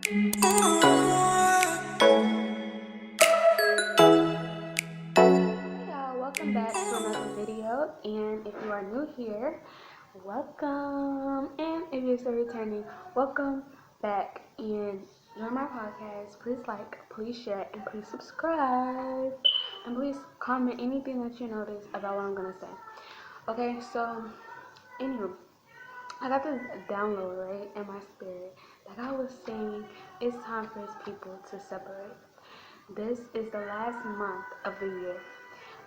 Y'all, welcome back to another video, and if you are new here, welcome, and if you're still returning, welcome back. And join my podcast. Please like, please share, and please subscribe, and please comment anything that you notice about what I'm gonna say. Okay, so anywho, I got this download right in my spirit that I was saying it's time for his people to separate. This is the last month of the year.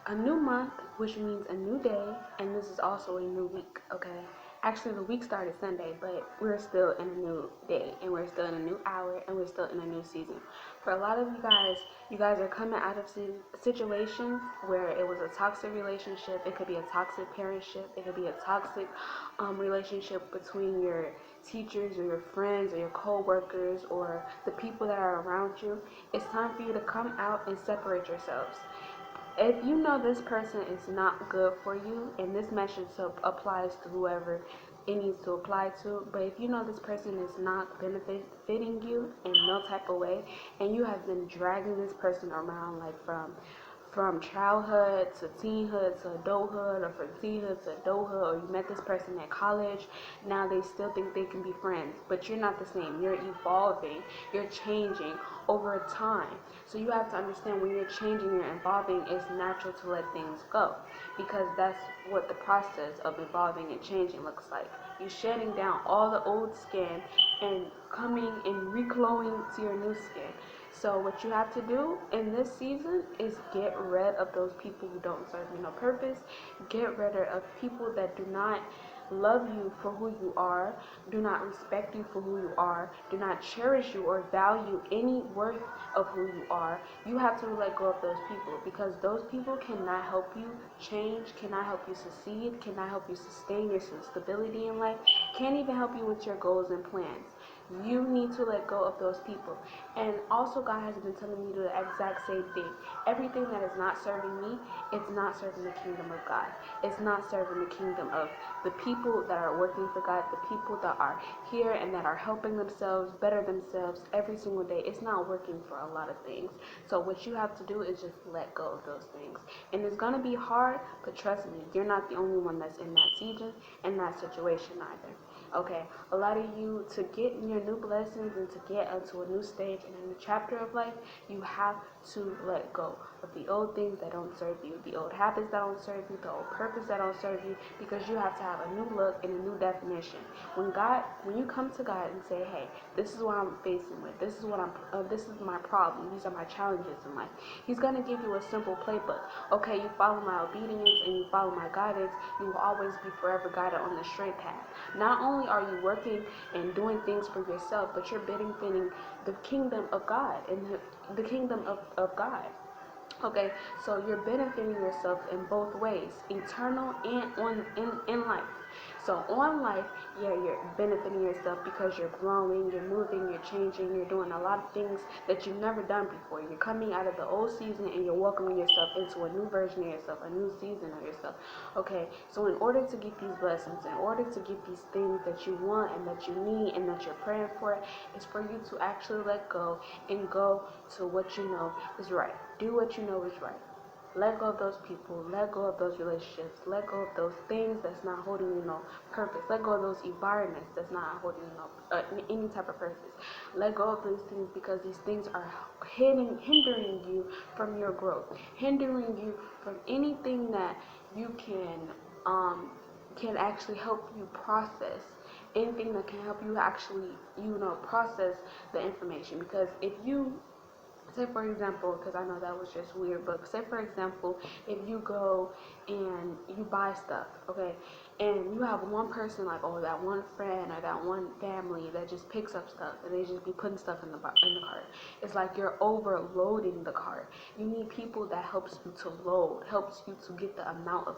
A new month, which means a new day, and this is also a new week, okay? Actually, the week started Sunday, but we're still in a new day, and we're still in a new hour, and we're still in a new season. For a lot of you guys are coming out of situations where it was a toxic relationship. It could be a toxic parentship. It could be a toxic relationship between your teachers or your friends or your co-workers or the people that are around you. It's time for you to come out and separate yourselves. If you know this person is not good for you, and this message applies to whoever it needs to apply to, but if you know this person is not benefiting you in no type of way, and you have been dragging this person around like from childhood to teenhood to adulthood, or from teenhood to adulthood, or you met this person at college, now they still think they can be friends, but you're not the same. You're evolving, you're changing over time. So you have to understand when you're changing, you're evolving, it's natural to let things go, because that's what the process of evolving and changing looks like. You shedding down all the old skin and coming and reclowing to your new skin. So what you have to do in this season is get rid of those people who don't serve you no purpose. Get rid of people that do not love you for who you are, do not respect you for who you are, do not cherish you or value any worth of who you are. You have to let go of those people, because those people cannot help you change, cannot help you succeed, cannot help you sustain your stability in life, can't even help you with your goals and plans. You need to let go of those people. And also, God has been telling me to do the exact same thing. Everything that is not serving me, it's not serving the kingdom of God. It's not serving the kingdom of the people that are working for God, the people that are here and that are helping themselves, better themselves every single day. It's not working for a lot of things. So what you have to do is just let go of those things. And it's going to be hard, but trust me, you're not the only one that's in that season, in that situation either. Okay, a lot of you, to get in your new blessings and to get into a new stage and a new chapter of life, you have to let go of the old things that don't serve you, the old habits that don't serve you, the old purpose that don't serve you, because you have to have a new look and a new definition. When you come to God and say, hey, this is what I'm facing with, this is my problem, these are my challenges in life, He's gonna give you a simple playbook. Okay, you follow my obedience and you follow my guidance, you will always be forever guided on the straight path. Not only are you working and doing things for yourself, but you're benefiting the kingdom of God and the kingdom of God. Okay, so you're benefiting yourself in both ways, eternal and in life. So on life, yeah, you're benefiting yourself because you're growing, you're moving, you're changing, you're doing a lot of things that you've never done before. You're coming out of the old season and you're welcoming yourself into a new version of yourself, a new season of yourself. Okay, so in order to get these blessings, in order to get these things that you want and that you need and that you're praying for, is for you to actually let go and go to what you know is right. Do what you know is right. Let go of those people. Let go of those relationships. Let go of those things that's not holding you no purpose. Let go of those environments that's not holding you any type of purpose. Let go of these things, because these things are hindering you from your growth, hindering you from anything that you can actually help you process, anything that can help you actually process the information. Because if you say, for example, because I know that was just weird, but say for example, if you go and you buy stuff, okay, and you have one person, like, oh, that one friend or that one family that just picks up stuff and they just be putting stuff in the cart. It's like you're overloading the cart. You need people that helps you to load, helps you to get the amount of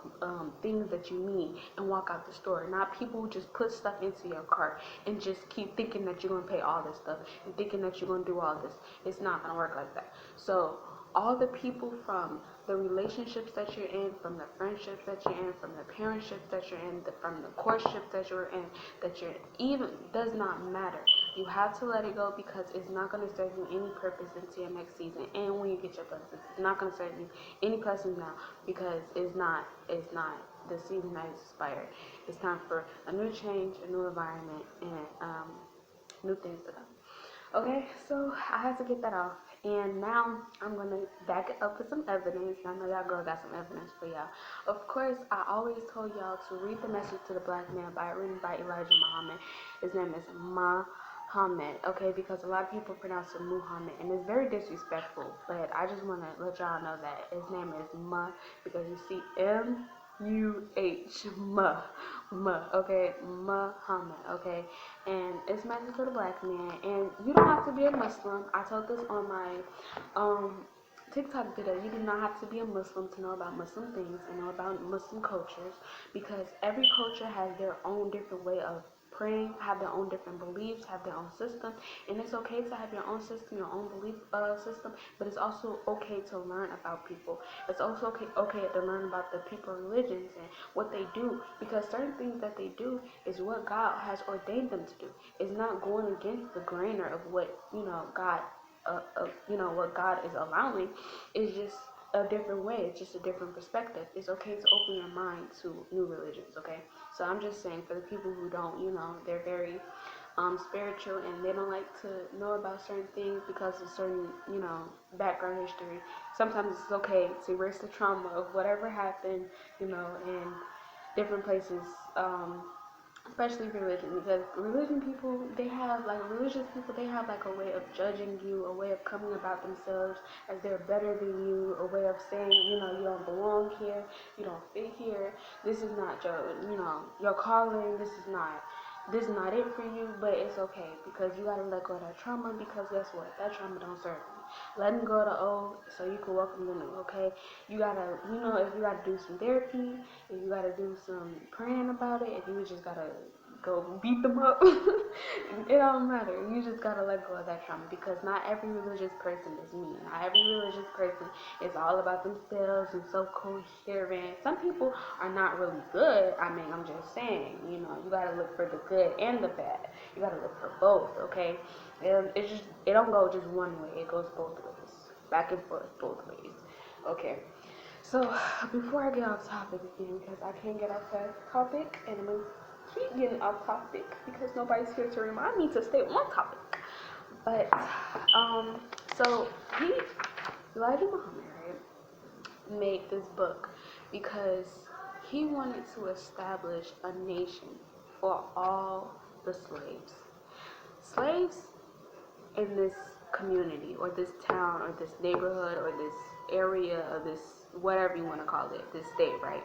things that you need and walk out the store. Not people who just put stuff into your cart and just keep thinking that you're gonna pay all this stuff and thinking that you're gonna do all this. It's not gonna work like that. So all the people, from the relationships that you're in, from the friendships that you're in, from the parentships that you're in, from the courtships that you're in, that you're even, does not matter. You have to let it go because it's not going to serve you any purpose into your next season. And when you get your blessings, it's not going to serve you any blessings now because it's not the season that is expired. It's time for a new change, a new environment, and new things to come. Okay, so I had to get that off. And now I'm going to back it up with some evidence. I know y'all girl got some evidence for y'all. Of course, I always told y'all to read The Message to the Black Man written by Elijah Muhammad. His name is Muhammad, okay, because a lot of people pronounce it Muhammad, and it's very disrespectful. But I just want to let y'all know that his name is because you see M-U-H, okay, Muhammad, okay, and it's Message to the Black Man, and you don't have to be a Muslim. I told this on my TikTok video. You do not have to be a Muslim to know about Muslim things and know about Muslim cultures, because every culture has their own different way of praying, have their own different beliefs, have their own system, and it's okay to have your own system, your own belief system, but it's also okay to learn about people. It's also okay to learn about the people religions and what they do, because certain things that they do is what God has ordained them to do. It's not going against the grainer of what God what God is allowing. Is just a different way. It's just a different perspective. It's okay to open your mind to new religions, okay? So I'm just saying, for the people who don't, they're very spiritual and they don't like to know about certain things because of certain, background history. Sometimes it's okay to erase the trauma of whatever happened, in different places, especially religion, because religious people, they have like a way of judging you, a way of coming about themselves as they're better than you, a way of saying, you don't belong here, you don't fit here, this is not your calling, this is not it for you. But it's okay, because you gotta let go of that trauma, because guess what, that trauma don't serve you. Letting go of the old so you can welcome the new, okay? You gotta, if you gotta do some therapy, if you gotta do some praying about it, if you just gotta go beat them up, it don't matter. You just gotta let go of that trauma, because not every religious person is mean. Not every religious person is all about themselves and so coherent. Some people are not really good. I mean, I'm just saying, you gotta look for the good and the bad. You gotta look for both, okay? It don't go just one way. It goes both ways, back and forth, both ways. Okay. So before I get off topic again, because I can't get off that topic, and I'm gonna keep getting off topic because nobody's here to remind me to stay on topic. But so Elijah Muhammad, right, made this book because he wanted to establish a nation for all the slaves. Slaves in this community or this town or this neighborhood or this area or this whatever you want to call it, this state, right?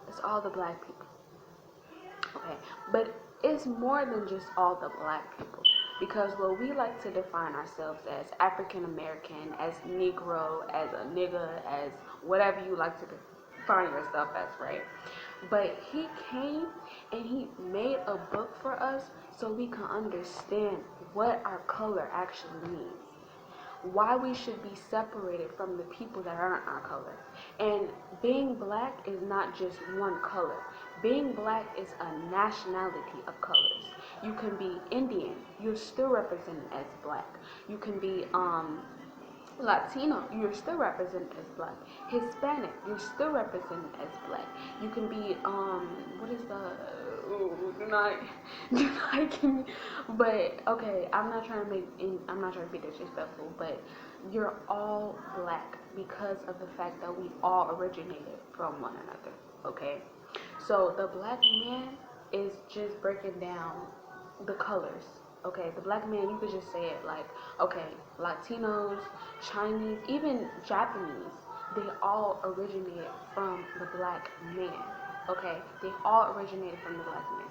It's all the black people. Okay, but it's more than just all the black people, because what we like to define ourselves as African American, as Negro, as a nigga, as whatever you like to define yourself as, right? But he came and he made a book for us so we can understand what our color actually means, why we should be separated from the people that aren't our color. And being black is not just one color. Being black is a nationality of colors. You can be Indian, you're still represented as black. You can be Latino, you're still represented as black. Hispanic, you're still represented as black. You can be what is the do not give me, but okay, I'm not trying to be disrespectful, but you're all black because of the fact that we all originated from one another, okay? So the black man is just breaking down the colors. Okay, the black man, you could just say it like, okay, Latinos, Chinese, even Japanese, they all originated from the black man. Okay, they all originated from the black man.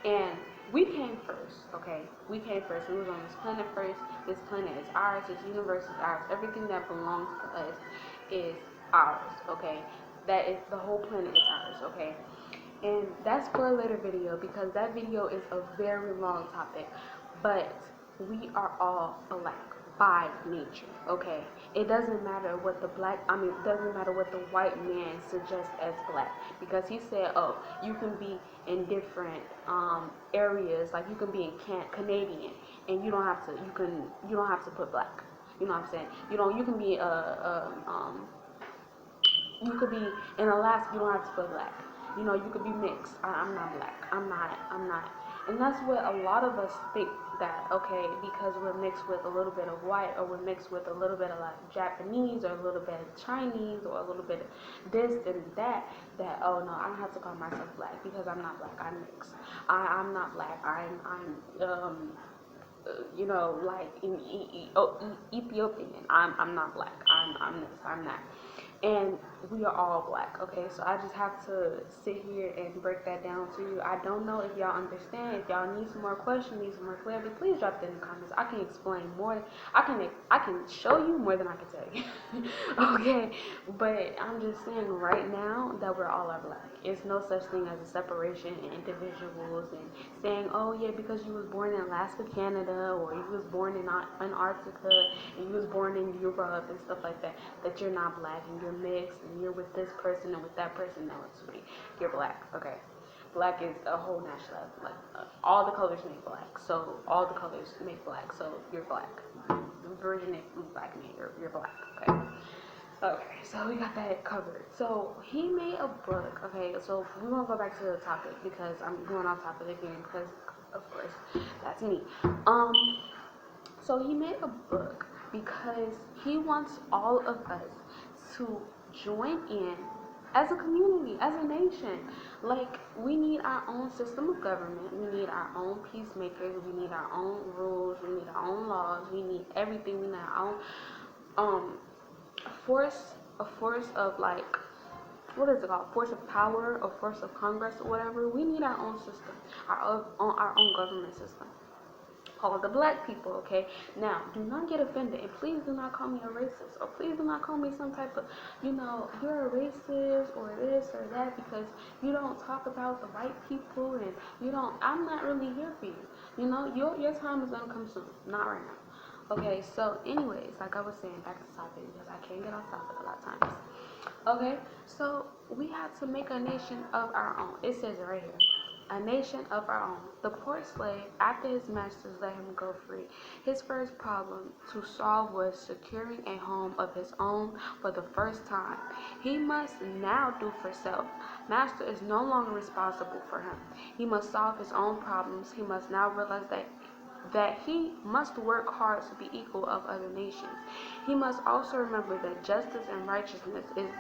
And we came first, okay? We came first. We was on this planet first. This planet is ours. This universe is ours. Everything that belongs to us is ours, okay? That is, the whole planet is ours, okay? And that's for a later video, because that video is a very long topic. But we are all black, by nature. Okay, it doesn't matter what it doesn't matter what the white man suggests as black, because he said, oh, you can be in different areas, like you can be in Canadian, and you don't have to put black. You know what I'm saying? You can be you could be in Alaska. You don't have to put black. You could be mixed. I'm not black. I'm not. And that's what a lot of us think, that okay, because we're mixed with a little bit of white, or we're mixed with a little bit of like Japanese, or a little bit of Chinese, or a little bit of this and that oh no, I don't have to call myself black because I'm not black. I'm mixed. I'm not black. Like Ethiopian. I'm not black. I'm this. I'm that. And we are all black. Okay, so I just have to sit here and break that down to you. I don't know if y'all understand. If y'all need some more questions, need some more clarity, please drop that in the comments. I can explain more. I can show you more than I can tell you. Okay, but I'm just saying right now that we're all are black. It's no such thing as a separation in individuals and saying, oh yeah, because you was born in Alaska, Canada, or you was born in Antarctica, and you was born in Europe and stuff like that, that you're not black and you're mixed and you're with this person and with that person. No, sweetie, you're black. Okay, black is a whole nationality. Like all the colors make black, so all the colors make black. So you're black. Virgin black man, you're black. Okay. Okay, so we got that covered. So he made a book. Okay, so we won't go back to the topic because I'm going off topic again because, of course, that's me. So he made a book because he wants all of us to join in as a community, as a nation. Like, we need our own system of government. We need our own peacemakers. We need our own rules. We need our own laws. We need everything. We need our own a force of like, what is it called? Force of power, or force of Congress, or whatever. We need our own system, our own government system. All of the black people, okay? Now, do not get offended, and please do not call me a racist, or please do not call me some type of, you're a racist, or this, or that, because you don't talk about the white people, and I'm not really here for you. Your time is gonna come soon, not right now. Okay, so anyways, like I was saying, back to topic, because I can't get off topic a lot of times. Okay, so we have to make a nation of our own. It says it right here. A nation of our own. The poor slave, after his masters let him go free, his first problem to solve was securing a home of his own for the first time. He must now do for self. Master is no longer responsible for him. He must solve his own problems. He must now realize that he must work hard to be equal of other nations. He must also remember that justice and righteousness is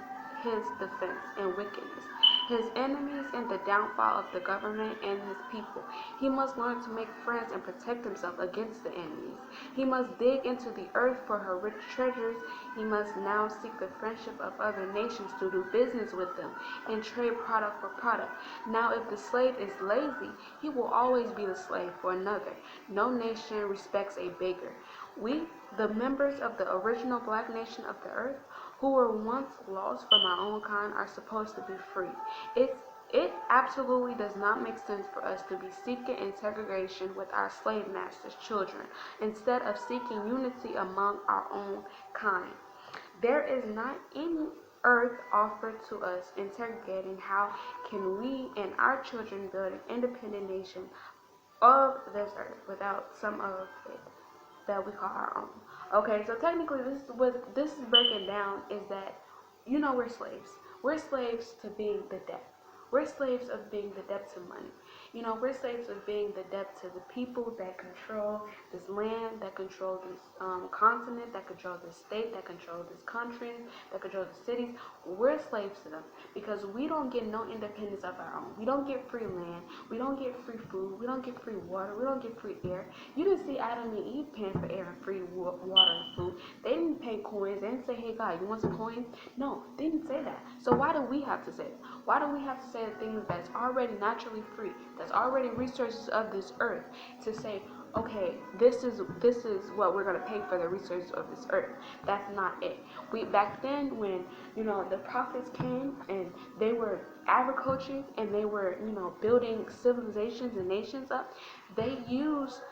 his defense and wickedness, his enemies and the downfall of the government and his people. He must learn to make friends and protect himself against the enemies. He must dig into the earth for her rich treasures. He must now seek the friendship of other nations to do business with them and trade product for product. Now, if the slave is lazy, he will always be the slave for another. No nation respects a beggar. We, the members of the original black nation of the earth, who were once lost from our own kind, are supposed to be free. It absolutely does not make sense for us to be seeking integration with our slave masters' children instead of seeking unity among our own kind. There is not any earth offered to us interrogating how can we and our children build an independent nation of this earth without some of it that we call our own. Okay, so technically this is breaking down is that we're slaves. We're slaves to being the debt. We're slaves of being the debt to money. We're slaves of being the debt to the people that control this land, that control this continent, that control this state, that control this country, that control the cities. We're slaves to them because we don't get no independence of our own. We don't get free land. We don't get free food. We don't get free water. We don't get free air. You didn't see Adam and Eve paying for air and free water and food. They didn't pay coins. They didn't say, hey, God, you want some coins? No, they didn't say that. So why do we have to say it? Why do we have to say the things that's already naturally free, that's already resources of this earth, to say, okay, this is what we're gonna pay for the resources of this earth? That's not it. We back then when the prophets came and they were agriculture and they were building civilizations and nations up, they used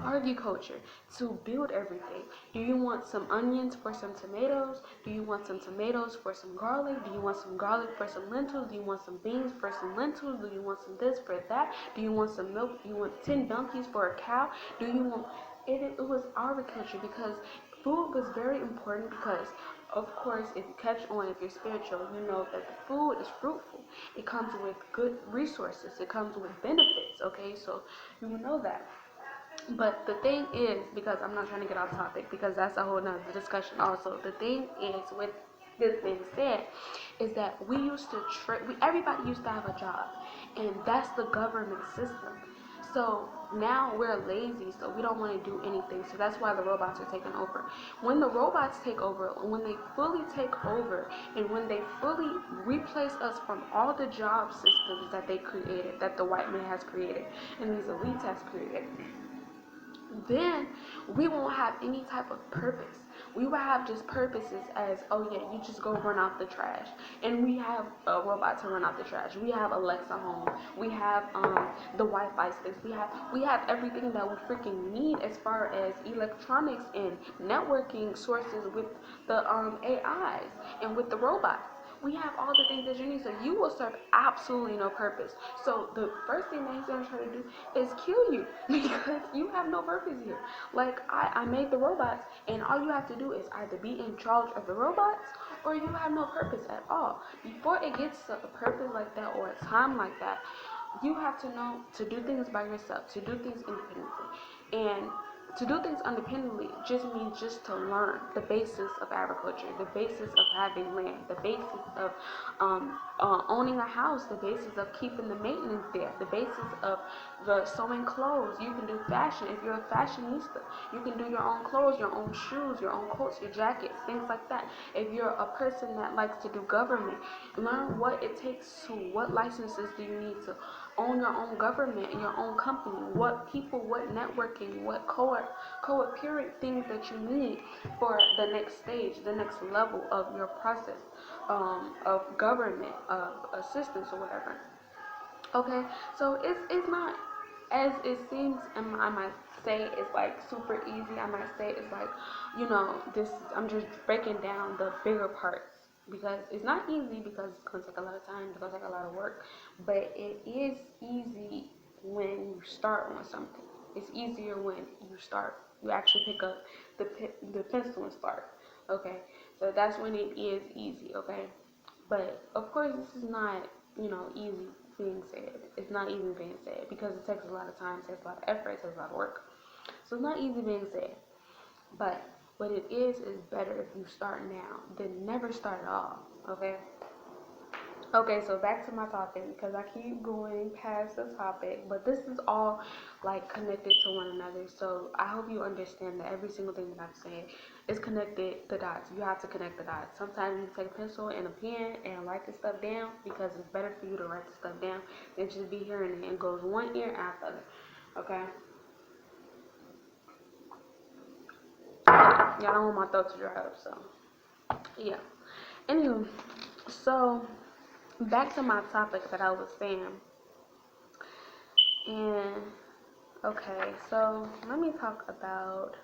agriculture to build everything. Do you want some onions for some tomatoes? Do you want some tomatoes for some garlic? Do you want some garlic for some lentils? Do you want some beans for some lentils? Do you want some this for that? Do you want some milk? Do you want 10 donkeys for a cow? Do you want it was agriculture because food was very important because of course if you catch on, if you're spiritual, you know that the food is fruitful. It comes with good resources, it comes with benefits, okay? So you know that. But the thing is, because I'm not trying to get off topic, because that's a whole nother discussion also. The thing is, with this being said, is that we used to everybody used to have a job, and that's the government system. So now we're lazy, so we don't want to do anything. So that's why the robots are taking over. When the robots take over, when they fully take over, and when they fully replace us from all the job systems that they created, that the white man has created, and these elites has created, then we won't have any type of purpose. We will have just purposes as, oh yeah, you just go run out the trash. And we have a robot to run out the trash. We have Alexa home. We have the Wi-Fi sticks. We have everything that we freaking need as far as electronics and networking sources with the AIs and with the robots. We have all the things that you need, so you will serve absolutely no purpose. So the first thing that he's gonna try to do is kill you because you have no purpose here. Like I made the robots, and all you have to do is either be in charge of the robots or you have no purpose at all. Before it gets to a purpose like that or a time like that, you have to know to do things by yourself, to do things independently, and to do things independently just means just to learn the basis of agriculture, the basis of having land, the basis of owning a house, the basis of keeping the maintenance there, the basis of the sewing clothes. You can do fashion if you're a fashionista. You can do your own clothes, your own shoes, your own coats, your jackets, things like that. If you're a person that likes to do government, learn what it takes to, what licenses do you need to own your own government and your own company, what people, what networking, what co-appearing things that you need for the next stage, the next level of your process of government, of assistance or whatever. Okay, so it's not as it seems, and I might say it's like super easy. I might say it's like, this. I'm just breaking down the bigger parts because it's not easy because it's gonna take a lot of time. It's gonna take a lot of work, but it is easy when you start on something. It's easier when you start. You actually pick up the pencil and start. Okay, so that's when it is easy. Okay, but of course this is not easy being said. It's not easy being said because it takes a lot of time, it takes a lot of effort, it takes a lot of work. So it's not easy being said. But what it is better if you start now than never start at all. Okay? Okay, so back to my topic because I keep going past the topic, but this is all like connected to one another. So I hope you understand that every single thing that I'm saying is connected the dots. You have to connect the dots. Sometimes you take a pencil and a pen and write this stuff down because it's better for you to write this stuff down than just be hearing it. It goes one ear after the other. Okay? Y'all don't want my throat to dry up, so yeah. Anywho, so back to my topic that I was saying. And okay, so let me talk about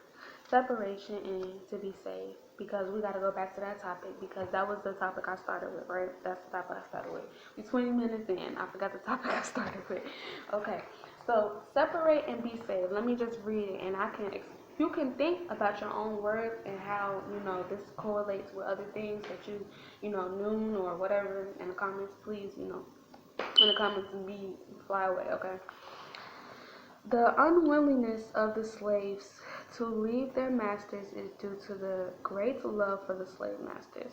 separation and to be safe because we got to go back to that topic because that was the topic I started with, right? That's the topic I started with. We're 20 minutes in. I forgot the topic I started with. Okay, so separate and be safe. Let me just read it and you can think about your own words and how this correlates with other things that you knew or whatever in the comments. Please, in the comments and fly away. Okay. The unwillingness of the slaves to leave their masters is due to the great love for the slave masters.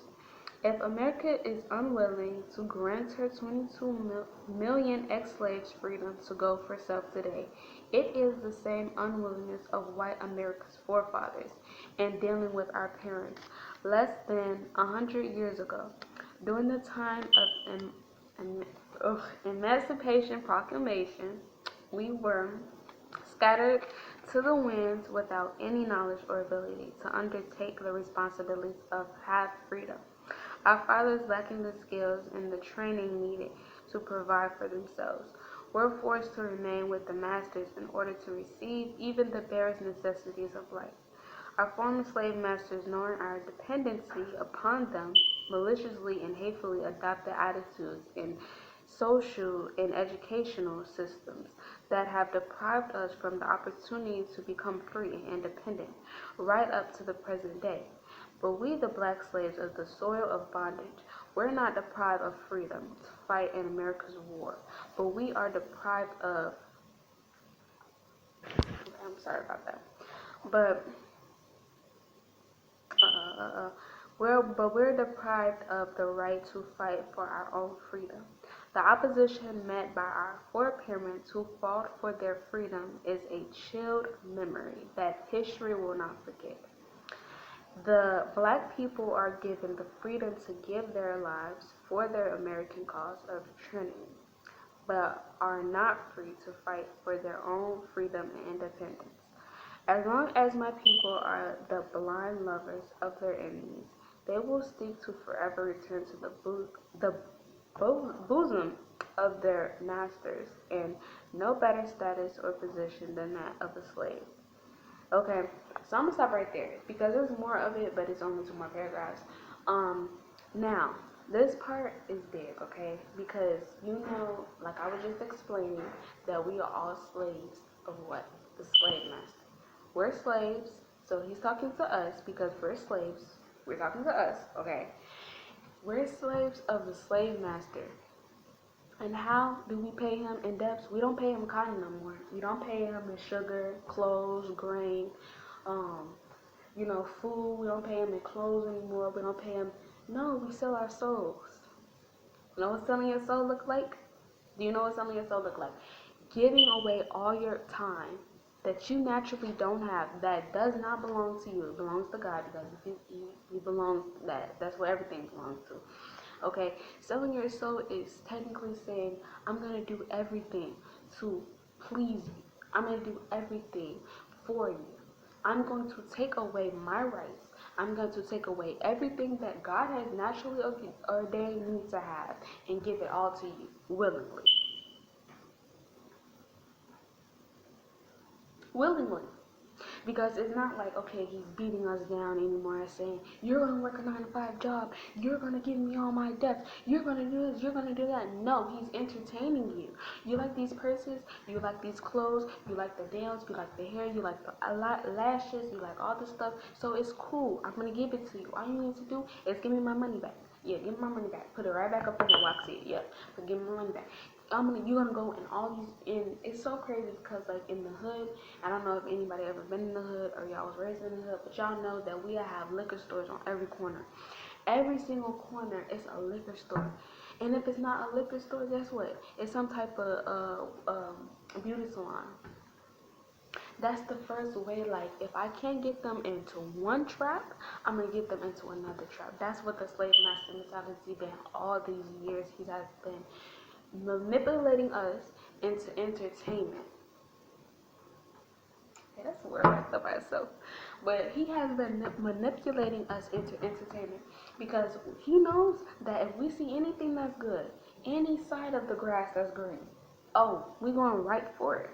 If America is unwilling to grant her 22 million ex-slaves freedom to go for self today, it is the same unwillingness of white America's forefathers in dealing with our parents less than 100 years ago. During the time of Emancipation Proclamation, we were scattered to the winds without any knowledge or ability to undertake the responsibilities of have freedom. Our fathers lacking the skills and the training needed to provide for themselves. were forced to remain with the masters in order to receive even the barest necessities of life. Our former slave masters, knowing our dependency upon them, maliciously and hatefully adopted attitudes in social and educational systems that have deprived us from the opportunity to become free and independent, right up to the present day. But we, the black slaves of the soil of bondage, we're not deprived of freedom to fight in America's war, but we are deprived of, I'm sorry about that, but uh, we're deprived of the right to fight for our own freedom. The opposition met by our foreparents who fought for their freedom is a chilled memory that history will not forget. The black people are given the freedom to give their lives for their American cause of Trinity, but are not free to fight for their own freedom and independence. As long as my people are the blind lovers of their enemies, they will seek to forever return to the bosom of their masters in no better status or position than that of a slave. Okay, so I'm gonna stop right there because there's more of it, but it's only two more paragraphs. Um, Now this part is big, okay? Because like I was just explaining, that we are all slaves of what? The slave master. We're slaves, so he's talking to us because we're slaves. We're talking to us, okay? We're slaves of the slave master. And how do we pay him in debts? We don't pay him cotton no more. We don't pay him in sugar, clothes, grain, um, food. We don't pay him in clothes anymore. We don't pay him. No, we sell our souls. You know what selling your soul look like? Do you know what selling your soul look like? Giving away all your time that you naturally don't have, that does not belong to you. It belongs to God because if you belong, that's what everything belongs to. Okay, selling your soul is technically saying, I'm going to do everything to please you. I'm going to do everything for you. I'm going to take away my rights. I'm going to take away everything that God has naturally ordained me to have and give it all to you willingly. Willingly. Because it's not like, okay, he's beating us down anymore and saying, you're going to work a 9-to-5 job. You're going to give me all my debts. You're going to do this. You're going to do that. No, he's entertaining you. You like these purses. You like these clothes. You like the nails. You like the hair. You like the lashes. You like all this stuff. So it's cool. I'm going to give it to you. All you need to do is give me my money back. Yeah, give me my money back. Put it right back up in the box here. Yeah, but give me my money back. You're gonna go in all these, and it's so crazy because like in the hood, I don't know if anybody ever been in the hood or y'all was raised in the hood, but y'all know that we have liquor stores on every corner. Every single corner is a liquor store, and if it's not a liquor store, guess what? It's some type of beauty salon. That's the first way. Like if I can't get them into one trap, I'm gonna get them into another trap. That's what the slave master mentality been all these years. He has been manipulating us into entertainment. Yeah, that's a word right there by itself. But he has been manipulating us into entertainment because he knows that if we see anything that's good, any side of the grass that's green, oh, we're going right for it.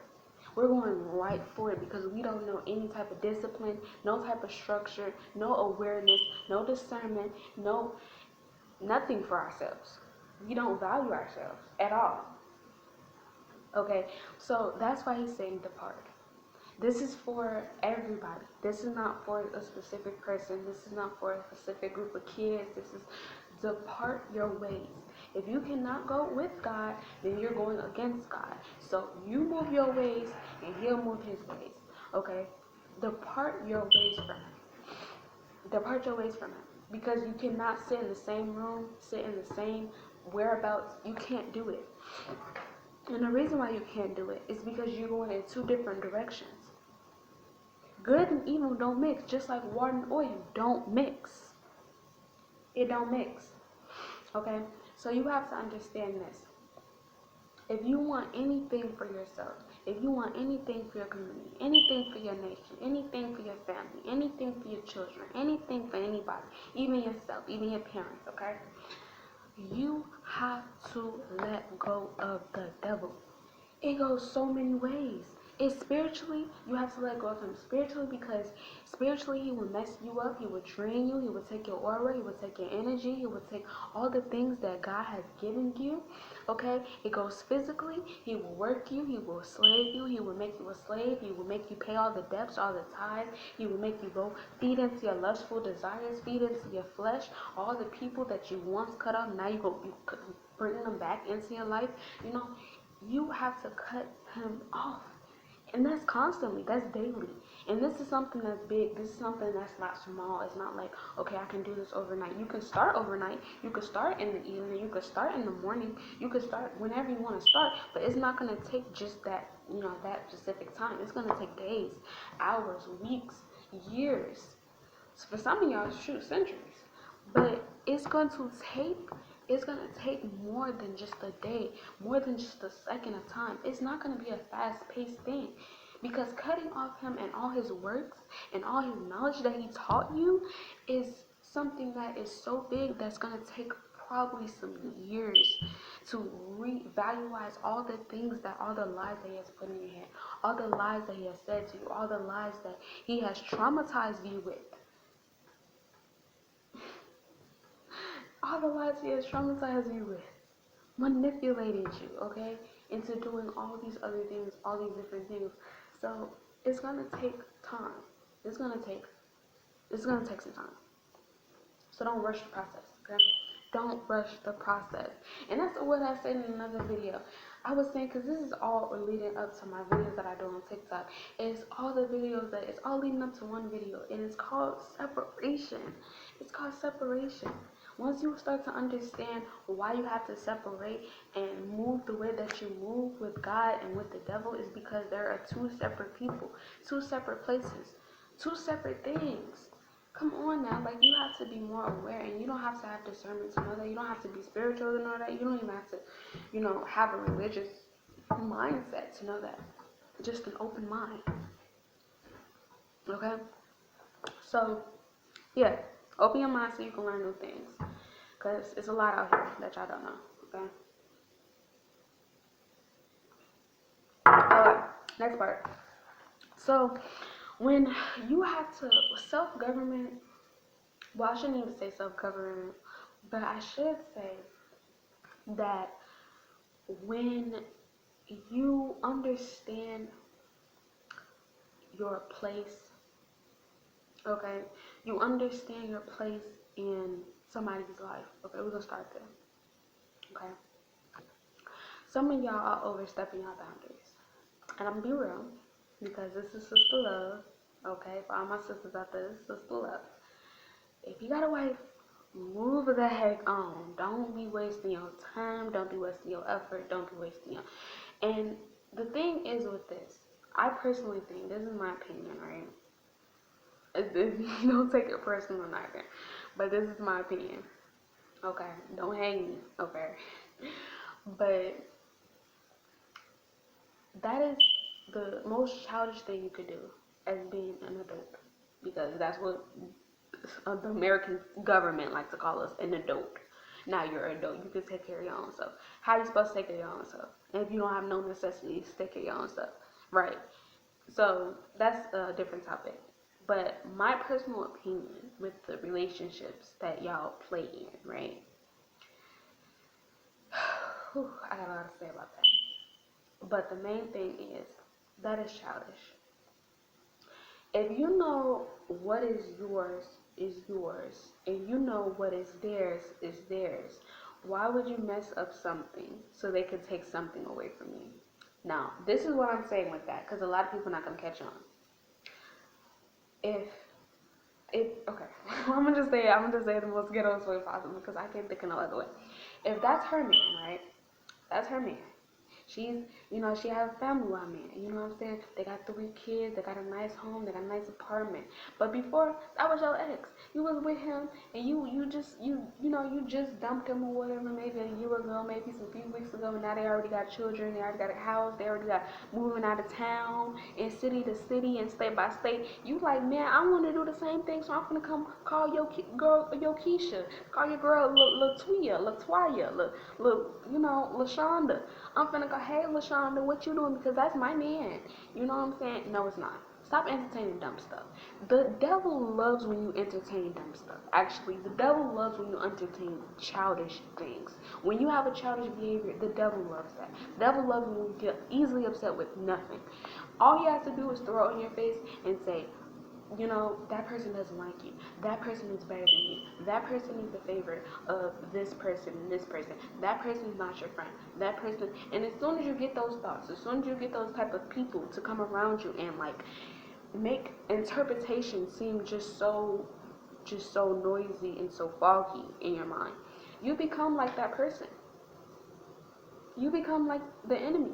We're going right for it because we don't know any type of discipline, no type of structure, no awareness, no discernment, no nothing for ourselves. We don't value ourselves at all. Okay, so that's why he's saying depart. This is for everybody. This is not for a specific person. This is not for a specific group of kids. This is depart your ways. If you cannot go with God, then you're going against God. So you move your ways and he'll move his ways. Okay? Depart your ways from him. Depart your ways from him. Because you cannot sit in the same room, sit in the same whereabouts. You can't do it. And the reason why you can't do it is because you're going in two different directions. Good and evil don't mix, just like water and oil don't mix. It don't mix. Okay? So you have to understand this. If you want anything for yourself, if you want anything for your community, anything for your nation, anything for your family, anything for your children, anything for anybody, even yourself, even your parents, okay? You have to let go of the devil. It goes so many ways. It's spiritually, you have to let go of him spiritually, because spiritually he will mess you up, he will drain you, he will take your aura, he will take your energy, he will take all the things that God has given you. Okay? It goes physically, he will work you, he will slave you, he will make you a slave, he will make you pay all the debts, all the tithes, he will make you go feed into your lustful desires, feed into your flesh, all the people that you once cut off, now you bring them back into your life. You know, you have to cut him off. And that's constantly, that's daily. And this is something that's big. This is something that's not small. It's not like, okay, I can do this overnight. You can start overnight. You can start in the evening. You can start in the morning. You can start whenever you want to start. But it's not going to take just that, that specific time. It's going to take days, hours, weeks, years. So for some of y'all, shoot, centuries. But it's going to take more than just a day, more than just a second of time. It's not going to be a fast-paced thing, because cutting off him and all his works and all his knowledge that he taught you is something that is so big that's going to take probably some years to revaluize all the things, that all the lies that he has put in your head, all the lies that he has said to you, all the lies that he has traumatized you with. All the lies he has traumatized you with, manipulated you, okay, into doing all these other things, all these different things. So it's gonna take time. It's gonna take some time. So don't rush the process, okay? Don't rush the process. And that's what I said in another video. I was saying, because this is all leading up to my videos that I do on TikTok. It's all the videos that, it's all leading up to one video. And it's called separation. It's called separation. Once you start to understand why you have to separate and move the way that you move with God and with the devil, is because there are two separate people, two separate places, two separate things. Come on now, like, you have to be more aware, and you don't have to have discernment to know that. You don't have to be spiritual to know that. You don't even have to, have a religious mindset to know that. Just an open mind. Okay? So, yeah, open your mind so you can learn new things. Because it's a lot out here that y'all don't know. Okay? Alright, next part. So, when you have to, self-government, well, I shouldn't even say self-government, but I should say that when you understand your place, okay, you understand your place in somebody's life. Okay, we're gonna start there. Okay, some of y'all are overstepping your boundaries, and I'm gonna be real, because this is sister love. Okay, for all my sisters out there, this is sister love. If you got a wife, move the heck on. Don't be wasting your time. Don't be wasting your effort. Don't be wasting your. And the thing is with this, I personally think, this is my opinion, right? Don't take it personal, neither. But this is my opinion. Okay, don't hang me. Okay, but that is the most childish thing you could do as being an adult, because that's what the American government like to call us, an adult. Now you're an adult, you can take care of your own self. How are you supposed to take care of your own self? And if you don't have no necessities to take care of your own self, right? So that's a different topic. But my personal opinion with the relationships that y'all play in, right? I got a lot to say about that. But the main thing is, that is childish. If you know what is yours, and you know what is theirs, why would you mess up something so they can take something away from you? Now, this is what I'm saying with that, because a lot of people are not going to catch on. Okay, I'm gonna just say it the most ghetto way possible, because I can't think of no other way. If that's her man, right? That's her man. She's, she has a family with her man. You know what I'm saying? They got 3 kids. They got a nice home. They got a nice apartment. But before, that was your ex. You was with him, and you just dumped him or whatever, maybe a year ago, maybe some few weeks ago, and now they already got children. They already got a house. They already got moving out of town and city to city and state by state. You like, man, I want to do the same thing, so I'm gonna come call your girl, your Keisha, call your girl, Latoya, LaTwaya, LaShonda. I'm finna go. about, hey, LaShonda, what you doing? Because that's my man. You know what I'm saying? No, it's not. Stop entertaining dumb stuff. The devil loves when you entertain dumb stuff. Actually, the devil loves when you entertain childish things. When you have a childish behavior, the devil loves that. The devil loves when you get easily upset with nothing. All he has to do is throw it in your face and say, you know, that person doesn't like you. That person is better than you. That person is the favorite of this person and this person. That person is not your friend. That person, and as soon as you get those thoughts, as soon as you get those type of people to come around you and like make interpretation seem just so noisy and so foggy in your mind, you become like that person. You become like the enemy.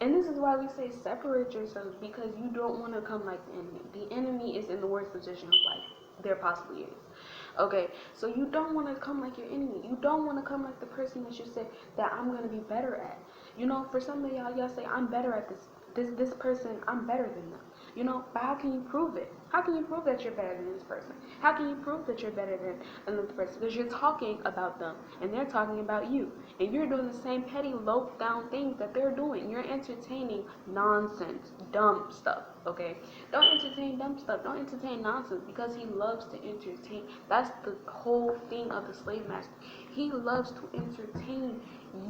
And this is why we say separate yourselves, because you don't want to come like the enemy. The enemy is in the worst position of life there possibly is. Okay, so you don't want to come like your enemy. You don't want to come like the person that you say that I'm going to be better at. You know, for some of y'all say, I'm better at this person, I'm better than them. You know, but how can you prove it? How can you prove that you're better than this person? How can you prove that you're better than another person? Because you're talking about them and they're talking about you. And you're doing the same petty, low down things that they're doing. You're entertaining nonsense, dumb stuff, okay? Don't entertain dumb stuff. Don't entertain nonsense, because he loves to entertain. That's the whole thing of the slave master. He loves to entertain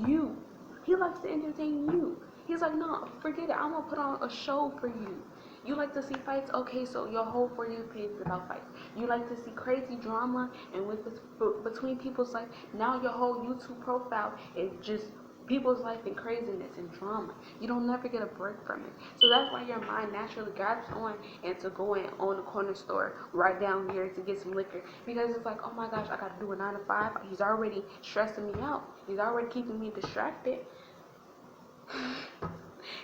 you. He likes to entertain you. He's like, no, forget it. I'm going to put on a show for you. You like to see fights? Okay, so your whole For You page is about fights. You like to see crazy drama and with this, between people's life. Now your whole YouTube profile is just people's life and craziness and drama. You don't never get a break from it. So that's why your mind naturally grabs on and to go in on the corner store right down here to get some liquor. Because it's like, oh my gosh, I got to do a 9 to 5. He's already stressing me out. He's already keeping me distracted.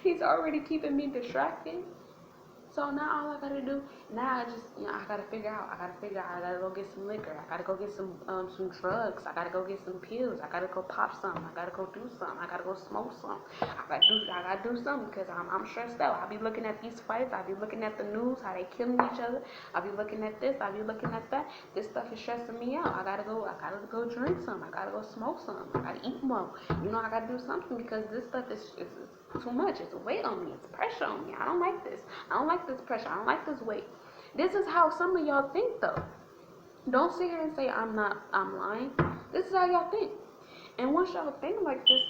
He's already keeping me distracted. So now all I gotta do, now I just, I gotta figure out, I gotta go get some liquor, I gotta go get some drugs, I gotta go get some pills, I gotta go pop some, I gotta go do some, I gotta go smoke some, I gotta do something, because I'm stressed out. I'll be looking at these fights, I'll be looking at the news, how they killing each other, I'll be looking at this, I'll be looking at that. This stuff is stressing me out. I gotta go drink some, I gotta go smoke some, I gotta eat more. You know, I gotta do something, because this stuff is too much. It's a weight on me. It's pressure on me. I don't like this. I don't like this pressure. I don't like this weight. This is how some of y'all think, though. Don't sit here and say I'm lying. This is how y'all think. And once y'all think like this,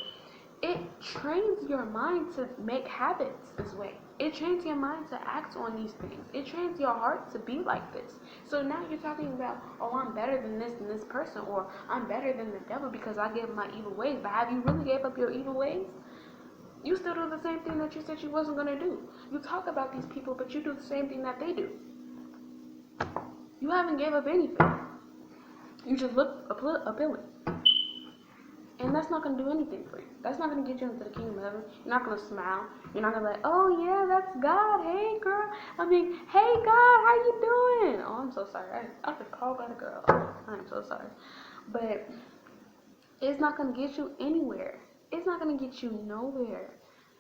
it trains your mind to make habits this way. It trains your mind to act on these things. It trains your heart to be like this. So now you're talking about, oh, I'm better than this person, or I'm better than the devil because I gave my evil ways. But have you really gave up your evil ways? You still do the same thing that you said you wasn't going to do. You talk about these people, but you do the same thing that they do. You haven't gave up anything. You just look appealing. And that's not going to do anything for you. That's not going to get you into the kingdom of heaven. You're not going to smile. You're not going to be like, oh, yeah, that's God. Hey, girl. Hey, God, how you doing? Oh, I'm so sorry. I just called by the girl. Oh, I'm so sorry. But it's not going to get you anywhere. It's not going to get you nowhere.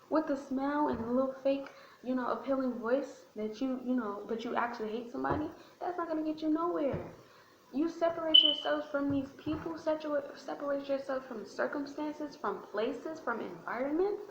With a smile and a little fake, appealing voice that but you actually hate somebody, that's not going to get you nowhere. You separate yourselves from these people, separate yourself from circumstances, from places, from environments.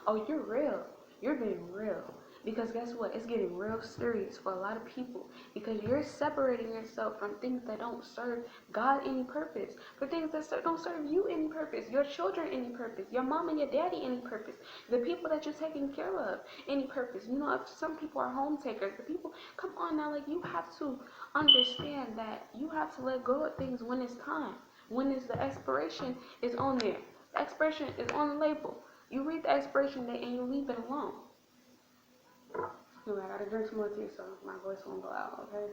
Oh, you're real. You're being real. Because guess what? It's getting real serious for a lot of people. Because you're separating yourself from things that don't serve God any purpose. For things that don't serve you any purpose. Your children any purpose. Your mom and your daddy any purpose. The people that you're taking care of any purpose. If some people are home takers. The people, come on now, you have to understand that you have to let go of things when it's time. When the expiration is on there. The expiration is on the label. You read the expiration date and you leave it alone. Anyway, I gotta drink some more tea so my voice won't go out, okay?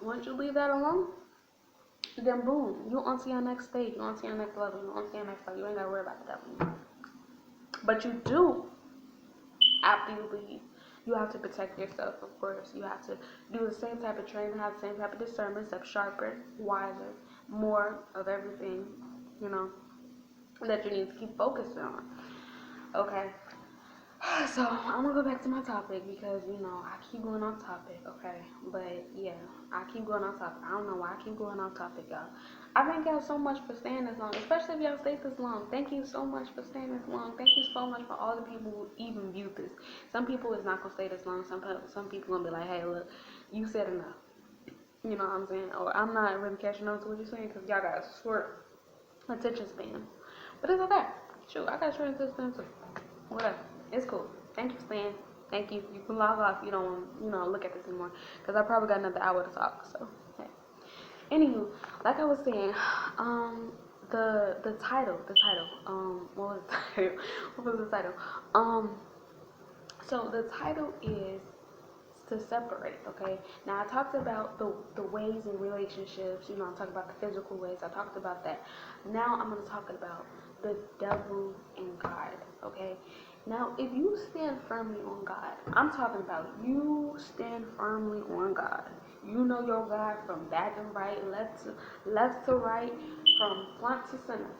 Once you leave that alone, then boom, you on to your next stage, you on to your next level, you on to your next level. You ain't gotta worry about the devil. But you do, after you leave, you have to protect yourself, of course. You have to do the same type of training, have the same type of discernment, except sharper, wiser, more of everything, that you need to keep focusing on. Okay. So I'm gonna go back to my topic because I keep going off topic, okay? But yeah, I keep going off topic. I don't know why I keep going off topic, y'all. I thank y'all so much for staying this long, especially if y'all stayed this long. Thank you so much for staying this long. Thank you so much for all the people who even viewed this. Some people is not gonna stay this long. Some people gonna be like, hey, look, you said enough. You know what I'm saying? Or I'm not really catching on to what you're saying because y'all got a short attention span. But it's okay. Shoot, I got short attention span too. Whatever. It's cool. Thank you for staying. Thank you. You can log off. You don't want look at this anymore. Because I probably got another hour to talk. So, hey. Anywho, like I was saying, the title, what was the title? What was the title? So the title is to separate, okay? Now I talked about the ways in relationships, I talked about the physical ways, I talked about that. Now I'm gonna talk about the devil and God, okay? Now if you stand firmly on God, I'm talking about you stand firmly on God. You know your God from back and right, left to right, from front to center.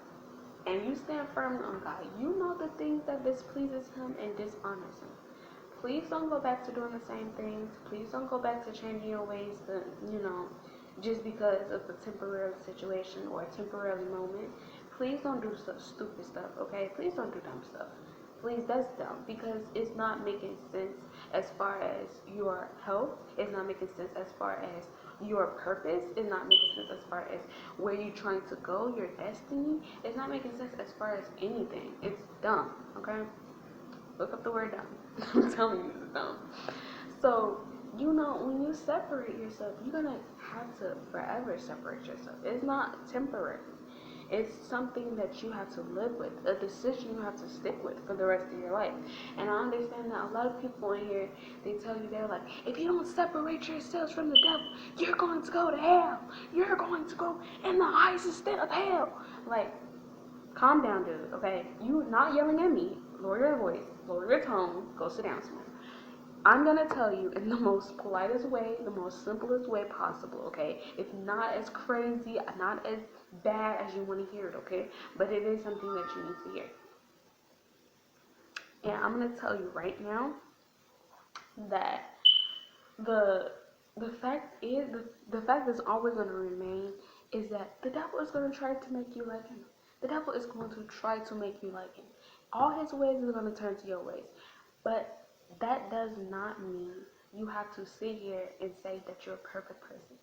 And you stand firmly on God. You know the things that displeases him and dishonors him. Please don't go back to doing the same things. Please don't go back to changing your ways to, just because of a temporary situation or a temporary moment. Please don't do stupid stuff, okay? Please don't do dumb stuff. Please, that's dumb because it's not making sense as far as your health. It's not making sense as far as your purpose. It's not making sense as far as where you're trying to go, your destiny. It's not making sense as far as anything. It's dumb, okay? Look up the word dumb. I'm telling you, it's dumb. So, when you separate yourself, you're going to have to forever separate yourself. It's not temporary. It's something that you have to live with, a decision you have to stick with for the rest of your life. And I understand that a lot of people in here, they tell you, they're like, if you don't separate yourselves from the devil, you're going to go to hell. You're going to go in the highest state of hell. Like, calm down, dude, okay? You not yelling at me. Lower your voice, lower your tone, go sit down somewhere. I'm gonna tell you in the most politest way, the most simplest way possible, okay? It's not as crazy, not as bad as you want to hear it, okay? But it is something that you need to hear. And I'm gonna tell you right now that the the fact is the fact that's always gonna remain is that the devil is gonna try to make you like him. The devil is going to try to make you like him. All his ways are gonna turn to your ways. But that does not mean you have to sit here and say that you're a perfect person.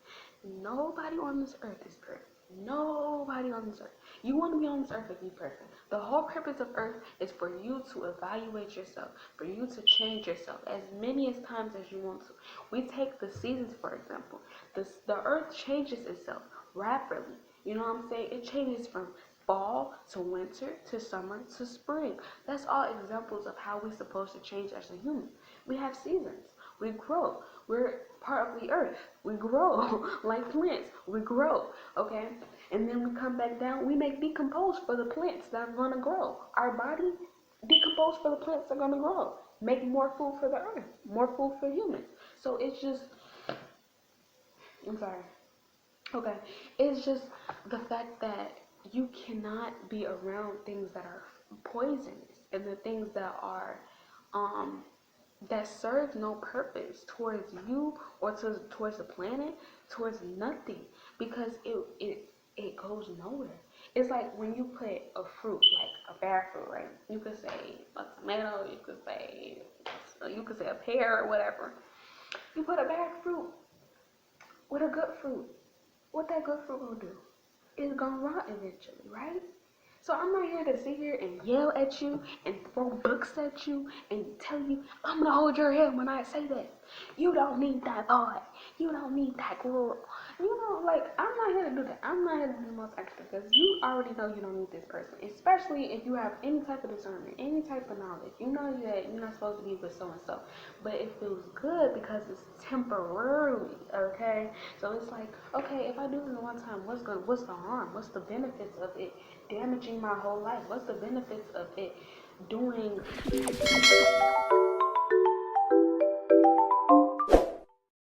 Nobody on this earth is perfect. Nobody on this earth. You want to be on this earth to be perfect. The whole purpose of earth is for you to evaluate yourself, for you to change yourself as many as times as you want to. We take the seasons, for example. The earth changes itself rapidly. You know what I'm saying? It changes from fall to winter to summer to spring. That's all examples of how we're supposed to change as a human. We have seasons. We grow. We're part of the earth. We grow like plants. We grow, okay? And then we come back down. We make decompose for the plants that are going to grow. Our body decompose for the plants that are going to grow. Make more food for the earth. More food for humans. So it's just, I'm sorry. Okay. It's just the fact that you cannot be around things that are poisonous and the things that are that serve no purpose towards you or towards the planet, towards nothing, because it goes nowhere. It's like when you put a fruit, like a bad fruit, right? You could say a tomato, you could say a pear or whatever. You put a bad fruit with a good fruit. What that good fruit gonna do? It's gonna rot eventually, right? So I'm not here to sit here and yell at you and throw books at you and tell you, I'm gonna hold your head when I say this. You don't need that boy. You don't need that girl. I'm not here to do that. I'm not here to do the most extra because you already know you don't need this person. Especially if you have any type of discernment, any type of knowledge. You know that you're not supposed to be with so and so. But it feels good because it's temporarily, okay? So it's like, okay, if I do this one time, what's the harm? What's the benefits of it damaging my whole life? What's the benefits of it doing